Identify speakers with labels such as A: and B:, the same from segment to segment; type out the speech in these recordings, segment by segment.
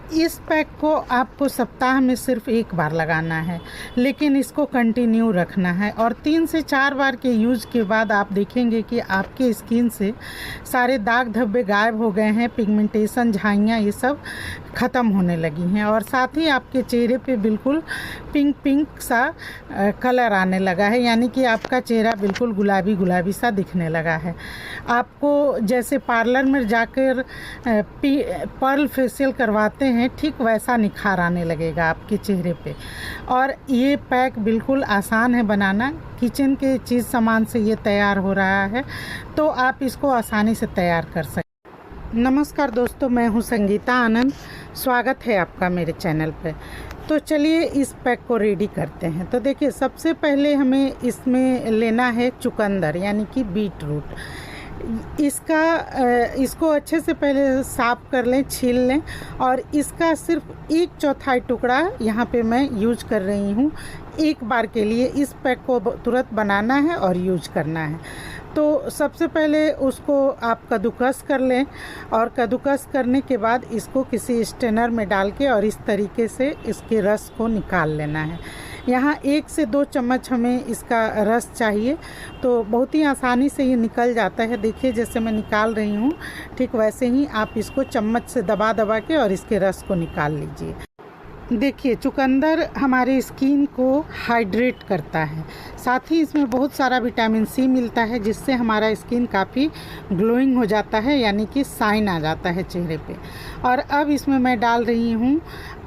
A: इस पैक को आपको सप्ताह में सिर्फ एक बार लगाना है, लेकिन इसको कंटिन्यू रखना है और 3 से 4 बार के यूज़ के बाद आप देखेंगे कि आपके स्किन से सारे दाग धब्बे गायब हो गए हैं, पिगमेंटेशन, झाइयाँ ये सब ख़त्म होने लगी हैं और साथ ही आपके चेहरे पे बिल्कुल पिंक पिंक सा कलर आने लगा है, यानी कि आपका चेहरा बिल्कुल गुलाबी गुलाबी सा दिखने लगा है। आपको जैसे पार्लर में जाकर पर्ल फेशियल करवाते हैं, ठीक वैसा निखार आने लगेगा आपके चेहरे पे। और ये पैक बिल्कुल आसान है बनाना, किचन के चीज़ सामान से ये तैयार हो रहा है, तो आप इसको आसानी से तैयार कर सकते। नमस्कार दोस्तों, मैं हूँ संगीता आनंद, स्वागत है आपका मेरे चैनल पे। तो चलिए इस पैक को रेडी करते हैं। तो देखिए, सबसे पहले हमें इसमें लेना है चुकंदर यानी कि बीट रूट। इसको अच्छे से पहले साफ़ कर लें, छील लें और इसका सिर्फ 1/4 टुकड़ा यहाँ पे मैं यूज कर रही हूँ। एक बार के लिए इस पैक को तुरंत बनाना है और यूज करना है। तो सबसे पहले उसको आप कद्दूकस कर लें और कद्दूकस करने के बाद इसको किसी स्ट्रेनर में डाल के और इस तरीके से इसके रस को निकाल लेना है। यहाँ 1 से 2 चम्मच हमें इसका रस चाहिए, तो बहुत ही आसानी से ये निकल जाता है। देखिए, जैसे मैं निकाल रही हूँ, ठीक वैसे ही आप इसको चम्मच से दबा दबा के और इसके रस को निकाल लीजिए। देखिए, चुकंदर हमारी स्किन को हाइड्रेट करता है, साथ ही इसमें बहुत सारा विटामिन सी मिलता है, जिससे हमारा स्किन काफ़ी ग्लोइंग हो जाता है, यानी कि शाइन आ जाता है चेहरे पे। और अब इसमें मैं डाल रही हूँ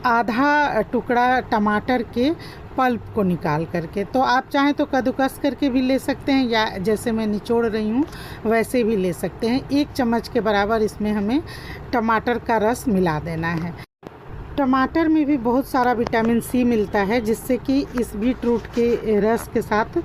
A: आधा टुकड़ा टमाटर के पल्प को निकाल करके। तो आप चाहें तो कद्दूकस करके भी ले सकते हैं या जैसे मैं निचोड़ रही हूँ वैसे भी ले सकते हैं। 1 चम्मच के बराबर इसमें हमें टमाटर का रस मिला देना है। टमाटर में भी बहुत सारा विटामिन सी मिलता है, जिससे कि इस बीट रूट के रस के साथ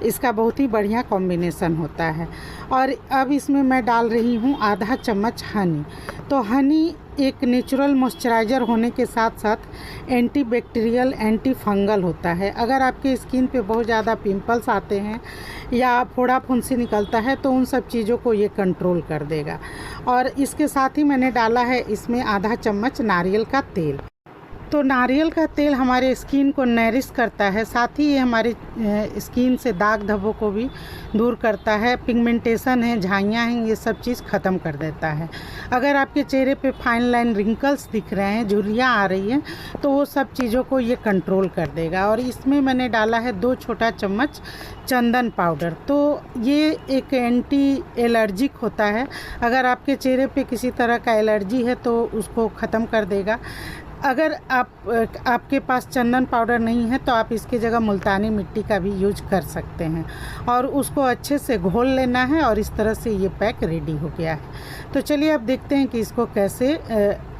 A: इसका बहुत ही बढ़िया कॉम्बिनेशन होता है। और अब इसमें मैं डाल रही हूँ आधा चम्मच हनी। तो हनी एक नेचुरल मॉइस्चराइज़र होने के साथ साथ एंटीबैक्टीरियल, एंटी फंगल होता है। अगर आपके स्किन पे बहुत ज़्यादा पिंपल्स आते हैं या फोड़ा फुंसी निकलता है, तो उन सब चीज़ों को ये कंट्रोल कर देगा। और इसके साथ ही मैंने डाला है इसमें आधा चम्मच नारियल का तेल। तो नारियल का तेल हमारे स्किन को नरिश करता है, साथ ही ये हमारे स्किन से दाग धब्बों को भी दूर करता है। पिगमेंटेशन है, झाइयाँ हैं, ये सब चीज़ ख़त्म कर देता है। अगर आपके चेहरे पे फाइन लाइन रिंकल्स दिख रहे हैं, झुर्रियाँ आ रही हैं, तो वो सब चीज़ों को ये कंट्रोल कर देगा। और इसमें मैंने डाला है 2 छोटा चम्मच चंदन पाउडर। तो ये एक एंटी एलर्जिक होता है, अगर आपके चेहरे पे किसी तरह का एलर्जी है तो उसको ख़त्म कर देगा। अगर आपके पास चंदन पाउडर नहीं है तो आप इसकी जगह मुल्तानी मिट्टी का भी यूज कर सकते हैं और उसको अच्छे से घोल लेना है और इस तरह से ये पैक रेडी हो गया है। तो चलिए अब देखते हैं कि इसको कैसे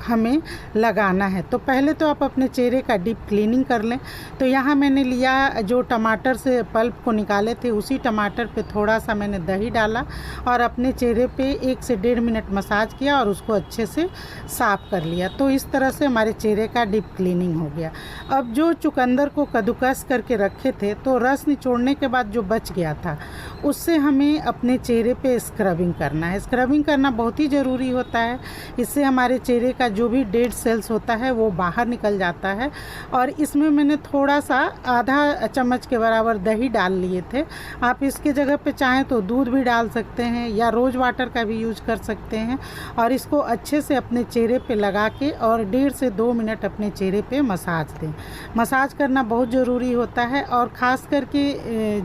A: हमें लगाना है। तो पहले तो आप अपने चेहरे का डीप क्लीनिंग कर लें। तो यहाँ मैंने लिया जो टमाटर से पल्प को निकाले थे, उसी टमाटर पे थोड़ा सा मैंने दही डाला और अपने चेहरे पे 1 से 1.5 मिनट मसाज किया और उसको अच्छे से साफ़ कर लिया। तो इस तरह से हमारे चेहरे का डीप क्लीनिंग हो गया। अब जो चुकंदर को कद्दूकस करके रखे थे, तो रस निचोड़ने के बाद जो बच गया था, उससे हमें अपने चेहरे पे स्क्रबिंग करना है। स्क्रबिंग करना बहुत ही ज़रूरी होता है, इससे हमारे चेहरे का जो भी डेड सेल्स होता है वो बाहर निकल जाता है। और इसमें मैंने थोड़ा सा आधा चम्मच के बराबर दही डाल लिए थे। आप इसके जगह पे चाहें तो दूध भी डाल सकते हैं या रोज़ वाटर का भी यूज कर सकते हैं। और इसको अच्छे से अपने चेहरे पे लगा के और 1.5 से 2 मिनट अपने चेहरे पे मसाज दें। मसाज करना बहुत ज़रूरी होता है और ख़ास करके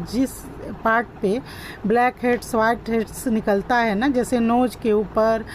A: जिस पार्ट पे ब्लैक हेड्स, वाइट हेड्स निकलता है ना, जैसे नोज़ के ऊपर,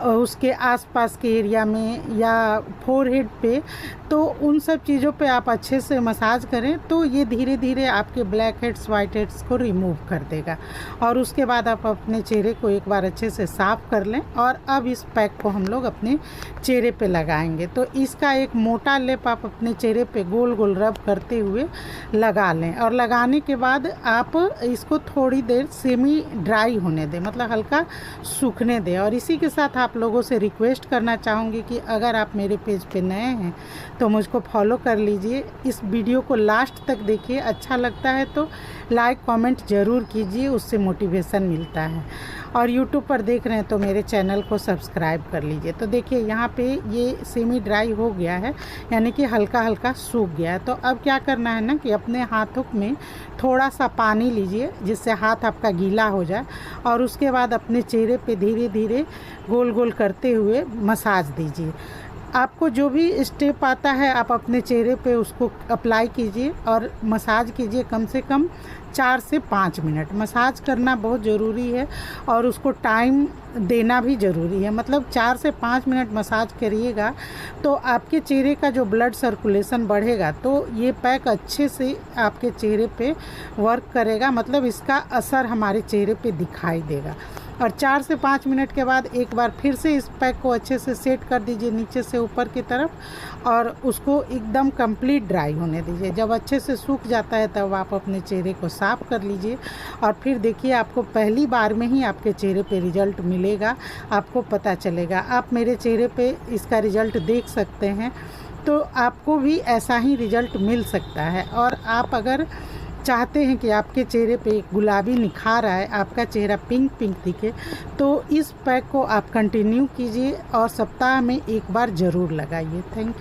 A: उसके आसपास के एरिया में या फोरहेड पे, तो उन सब चीज़ों पे आप अच्छे से मसाज करें तो ये धीरे धीरे आपके ब्लैक हेड्स, वाइट हेड्स को रिमूव कर देगा। और उसके बाद आप अपने चेहरे को एक बार अच्छे से साफ़ कर लें। और अब इस पैक को हम लोग अपने चेहरे पे लगाएंगे। तो इसका एक मोटा लेप आप अपने चेहरे पे गोल गोल रब करते हुए लगा लें और लगाने के बाद आप इसको थोड़ी देर सेमी ड्राई होने दें, मतलब हल्का सूखने दें। और इसी के साथ आप लोगों से रिक्वेस्ट करना चाहूँगी कि अगर आप मेरे पेज पे नए हैं तो मुझको फॉलो कर लीजिए। इस वीडियो को लास्ट तक देखिए, अच्छा लगता है तो लाइक कमेंट ज़रूर कीजिए, उससे मोटिवेशन मिलता है। और यूट्यूब पर देख रहे हैं तो मेरे चैनल को सब्सक्राइब कर लीजिए। तो देखिए यहाँ पे ये सेमी ड्राई हो गया है, यानी कि हल्का हल्का सूख गया है। तो अब क्या करना है ना कि अपने हाथों में थोड़ा सा पानी लीजिए जिससे हाथ आपका गीला हो जाए, और उसके बाद अपने चेहरे पे धीरे धीरे गोल गोल करते हुए मसाज दीजिए। आपको जो भी स्टेप आता है आप अपने चेहरे पे उसको अप्लाई कीजिए और मसाज कीजिए। कम से कम 4 से 5 मिनट मसाज करना बहुत ज़रूरी है, और उसको टाइम देना भी ज़रूरी है। मतलब 4 से 5 मिनट मसाज करिएगा तो आपके चेहरे का जो ब्लड सर्कुलेशन बढ़ेगा, तो ये पैक अच्छे से आपके चेहरे पे वर्क करेगा। मतलब इसका असर हमारे चेहरे पे दिखाई देगा। और 4 से 5 मिनट के बाद एक बार फिर से इस पैक को अच्छे से सेट कर दीजिए नीचे से ऊपर की तरफ, और उसको एकदम कंप्लीट ड्राई होने दीजिए। जब अच्छे से सूख जाता है तब आप अपने चेहरे को साफ़ कर लीजिए, और फिर देखिए आपको पहली बार में ही आपके चेहरे पे रिज़ल्ट मिलेगा, आपको पता चलेगा। आप मेरे चेहरे पे इसका रिज़ल्ट देख सकते हैं, तो आपको भी ऐसा ही रिज़ल्ट मिल सकता है। और आप अगर चाहते हैं कि आपके चेहरे पे एक गुलाबी निखार आए, आपका चेहरा पिंक पिंक दिखे, तो इस पैक को आप कंटिन्यू कीजिए और सप्ताह में एक बार ज़रूर लगाइए। Thank you.